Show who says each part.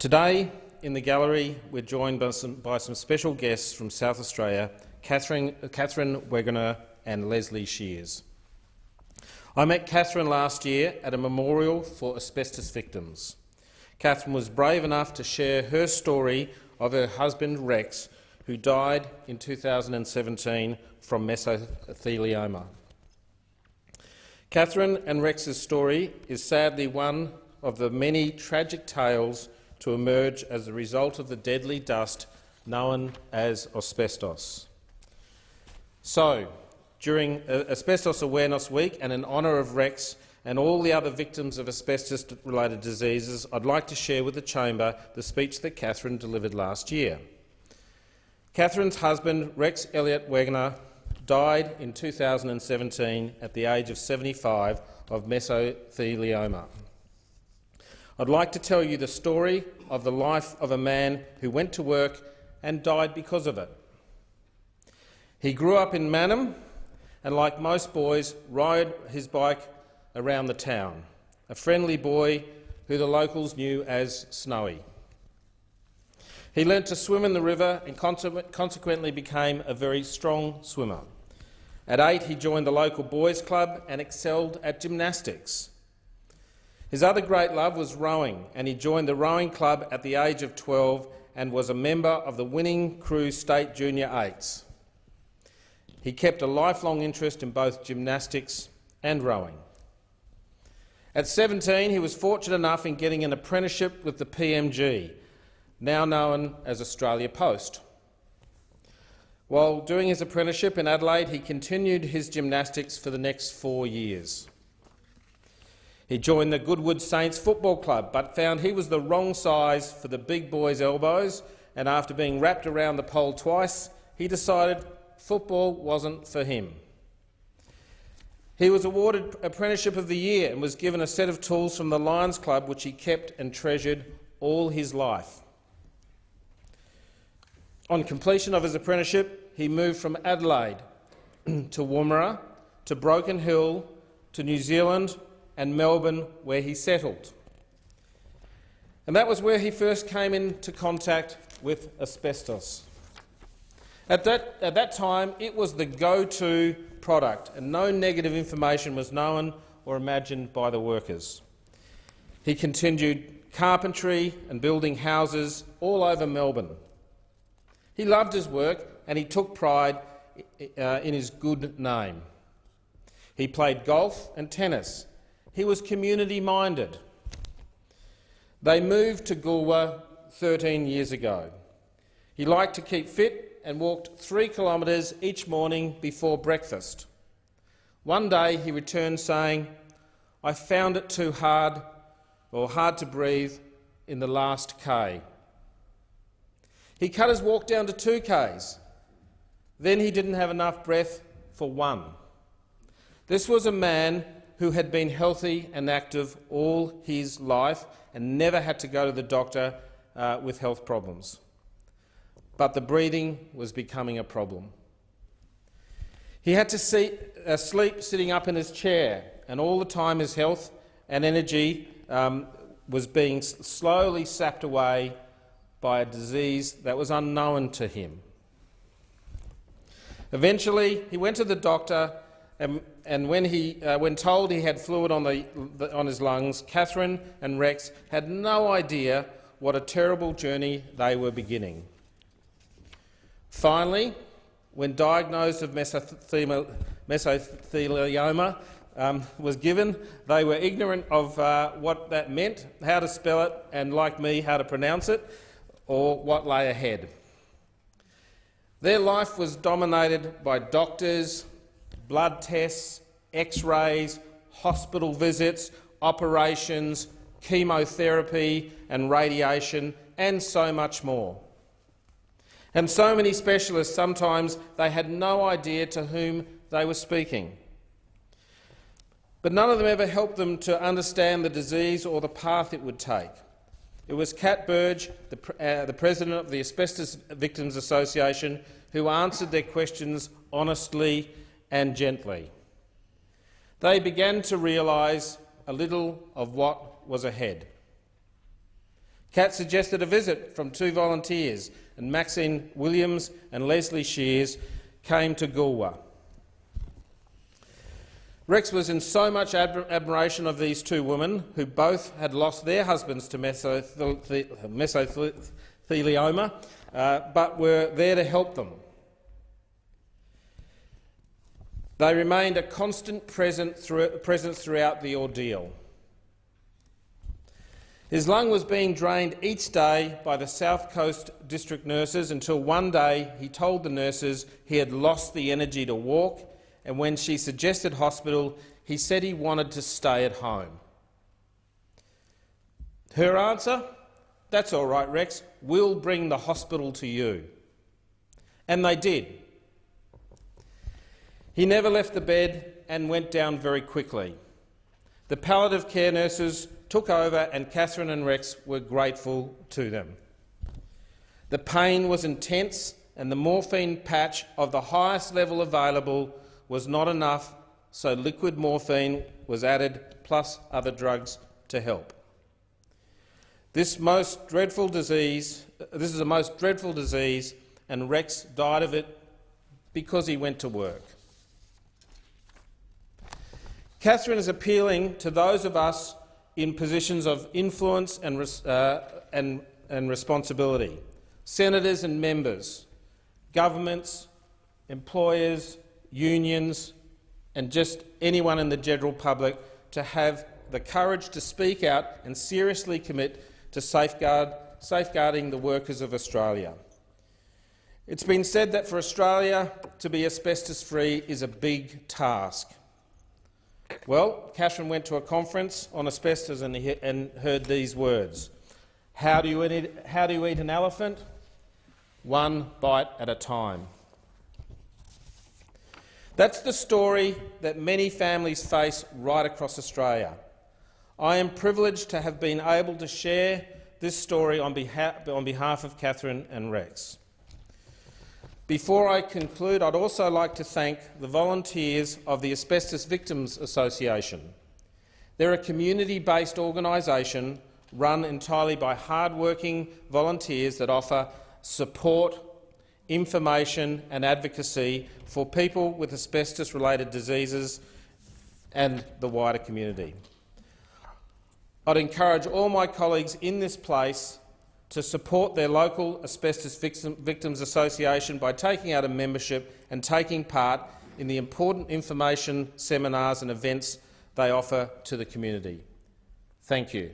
Speaker 1: Today, in the gallery, we're joined by some special guests from South Australia, Catherine Wegener and Lesley Shears. I met Catherine last year at a memorial for asbestos victims. Catherine was brave enough to share her story of her husband Rex, who died in 2017 from mesothelioma. Catherine and Rex's story is sadly one of the many tragic tales to emerge as a result of the deadly dust known as asbestos. So, during Asbestos Awareness Week and in honour of Rex and all the other victims of asbestos-related diseases, I'd like to share with the Chamber the speech that Catherine delivered last year. Catherine's husband, Rex Elliott Wegener, died in 2017 at the age of 75 of mesothelioma. I'd like to tell you the story of the life of a man who went to work and died because of it. He grew up in Mannum and, like most boys, rode his bike around the town, a friendly boy who the locals knew as Snowy. He learnt to swim in the river and consequently became a very strong swimmer. At 8, he joined the local boys' club and excelled at gymnastics. His other great love was rowing, and he joined the rowing club at the age of 12 and was a member of the winning Crew State Junior 8s. He kept a lifelong interest in both gymnastics and rowing. At 17, he was fortunate enough in getting an apprenticeship with the PMG, now known as Australia Post. While doing his apprenticeship in Adelaide, he continued his gymnastics for the next 4 years. He joined the Goodwood Saints Football Club, but found he was the wrong size for the big boys' elbows, and after being wrapped around the pole twice, he decided football wasn't for him. He was awarded Apprenticeship of the Year and was given a set of tools from the Lions Club, which he kept and treasured all his life. On completion of his apprenticeship, he moved from Adelaide to Woomera, to Broken Hill, to New Zealand and Melbourne, where he settled. And that was where he first came into contact with asbestos. At that time, it was the go-to product, and no negative information was known or imagined by the workers. He continued carpentry and building houses all over Melbourne. He loved his work and he took pride in his good name. He played golf and tennis. He was community-minded. They moved to Goolwa 13 years ago. He liked to keep fit and walked 3 kilometres each morning before breakfast. One day he returned saying, "I found it too hard to breathe in the last K." He cut his walk down to 2 Ks. Then he didn't have enough breath for 1. This was a man who had been healthy and active all his life and never had to go to the doctor with health problems. But the breathing was becoming a problem. He had to sleep sitting up in his chair, and all the time his health and energy was being slowly sapped away by a disease that was unknown to him. Eventually, he went to the doctor, and when told he had fluid on his lungs, Catherine and Rex had no idea what a terrible journey they were beginning. Finally, when diagnosed of mesothelioma was given, they were ignorant of what that meant, how to spell it, and like me, how to pronounce it, or what lay ahead. Their life was dominated by doctors, blood tests, X-rays, hospital visits, operations, chemotherapy and radiation, and so much more. And so many specialists, sometimes they had no idea to whom they were speaking. But none of them ever helped them to understand the disease or the path it would take. It was Cat Burge, the president of the Asbestos Victims Association, who answered their questions honestly and gently. They began to realise a little of what was ahead. Kat suggested a visit from 2 volunteers, and Maxine Williams and Lesley Shears came to Goolwa. Rex was in so much admiration of these 2 women, who both had lost their husbands to mesothelioma, but were there to help them. They remained a constant presence throughout the ordeal. His lung was being drained each day by the South Coast district nurses until one day he told the nurses he had lost the energy to walk, and when she suggested hospital, he said he wanted to stay at home. Her answer? That's all right, Rex, we'll bring the hospital to you. And they did. He never left the bed and went down very quickly. The palliative care nurses took over, and Catherine and Rex were grateful to them. The pain was intense, and the morphine patch of the highest level available was not enough, so liquid morphine was added, plus other drugs to help. This is a most dreadful disease, and Rex died of it because he went to work. Catherine is appealing to those of us in positions of influence and responsibility, senators and members, governments, employers, unions, and just anyone in the general public, to have the courage to speak out and seriously commit to safeguarding the workers of Australia. It's been said that for Australia to be asbestos-free is a big task. Well, Catherine went to a conference on asbestos and heard these words: How do you eat an elephant? One bite at a time. That's the story that many families face right across Australia. I am privileged to have been able to share this story on behalf of Catherine and Rex. Before I conclude, I'd also like to thank the volunteers of the Asbestos Victims Association. They're a community-based organisation run entirely by hard-working volunteers that offer support, information and advocacy for people with asbestos-related diseases and the wider community. I'd encourage all my colleagues in this place to support their local Asbestos Victims Association by taking out a membership and taking part in the important information seminars and events they offer to the community. Thank you.